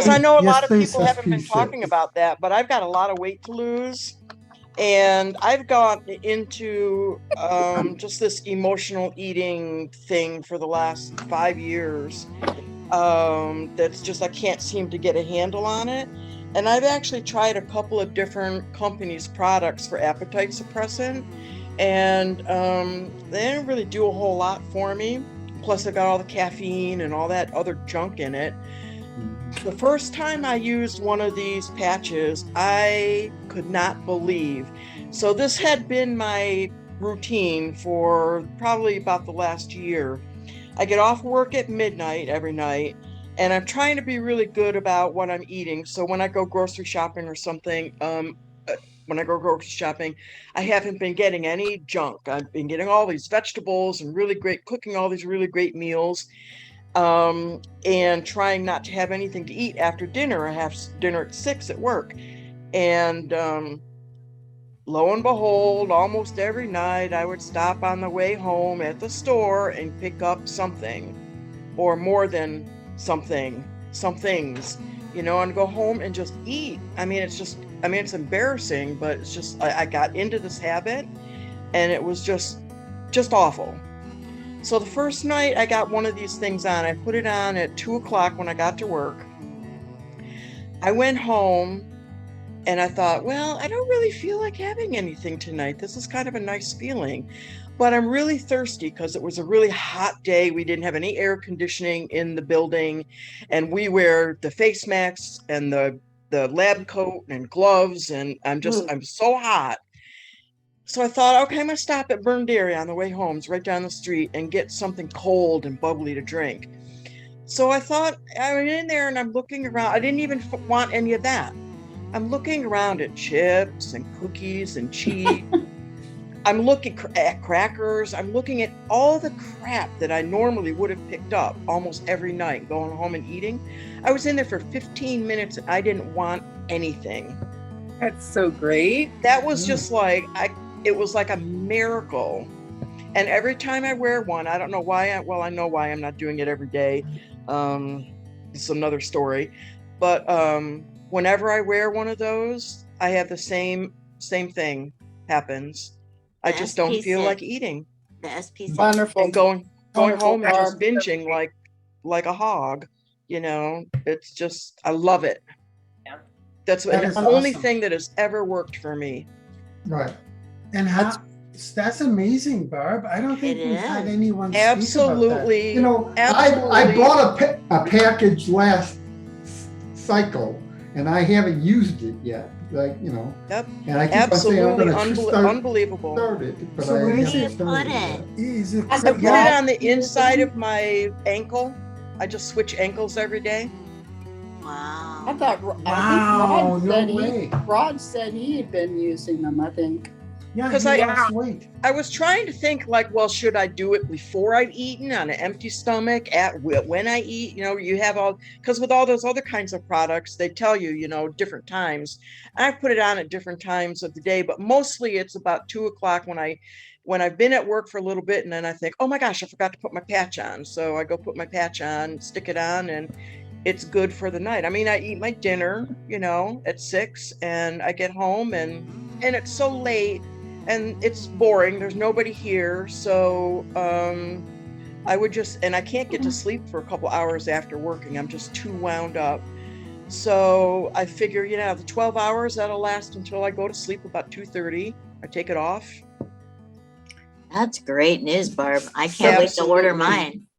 Because I know a lot of Yes, people please, haven't been talking SP6. about that, but I've got a lot of weight to lose. And I've gone into just this emotional eating thing for the last 5 years. That's just, I can't seem to get a handle on it. And I've actually tried a couple of different companies' products for appetite suppressant, and they didn't really do a whole lot for me. Plus, I got all the caffeine and all that other junk in it. The first time I used one of these patches, I could not believe. So this had been my routine for probably about the last year. I get off work at midnight every night, and I'm trying to be really good about what I'm eating. So when I go grocery shopping or something, when I go grocery shopping, I haven't been getting any junk. I've been getting all these vegetables and really great cooking, all these really great meals, and trying not to have anything to eat after dinner. I have dinner at 6 at work, and lo and behold, almost every night I would stop on the way home at the store and pick up something, or more than something, some things, and go home and just eat. I mean, it's just, I mean, it's embarrassing, but it's just, I got into this habit, and it was just awful. So the first night I got one of these things on, I put it on at 2 o'clock when I got to work. I went home and I thought, well, I don't really feel like having anything tonight. This is kind of a nice feeling, but I'm really thirsty because it was a really hot day. We didn't have any air conditioning in the building, and we wear the face masks and the lab coat and gloves, and I'm so hot. So I thought, okay, I'm gonna stop at Burn Dairy on the way home, it's right down the street, and get something cold and bubbly to drink. So I thought, I went in there and I'm looking around. I didn't even want any of that. I'm looking around at chips and cookies and cheese. I'm looking at crackers. I'm looking at all the crap that I normally would have picked up almost every night, going home and eating. I was in there for 15 minutes and I didn't want anything. That's so great. That was just like, it was like a miracle. And every time I wear one, I don't know why, well, I know why I'm not doing it every day. Um, it's another story. But whenever I wear one of those, I have the same thing happens. I The just don't feel like SP6. eating. The SP6. Wonderful. And going Wonderful, home and just Barb. binging like a hog. It's just, I love it. Yeah. That's That the is only awesome. thing that has ever worked for me. Right. And that's amazing, Barb. I don't think It we've had is. anyone speak about that. Absolutely. I Absolutely. bought a package last cycle, and I haven't used it yet. Yep. And I keep on saying I'm Absolutely going to unbelievable. start it, but So I where Where do do you haven't put started it? yet. Is it I put it yeah, on the inside of my ankle. I just switch ankles every day. Wow. I thought, Wow, I think no way. Rod said he had been using them, I think. Yeah, 'Cause he I- lost weight. I was trying to think like, well, should I do it before I've eaten on an empty stomach when I eat? You have because with all those other kinds of products, they tell you, different times. I put it on at different times of the day, but mostly it's about 2 o'clock when I've been at work for a little bit, and then I think, oh my gosh, I forgot to put my patch on. So I go put my patch on, stick it on, and it's good for the night. I mean, I eat my dinner, at 6, and I get home and it's so late and it's boring. There's nobody here. So I would and I can't get to sleep for a couple hours after working. I'm just too wound up. So I figure, the 12 hours that'll last until I go to sleep about 2:30. I take it off. That's great news, Barb. I can't wait to order Absolutely. mine.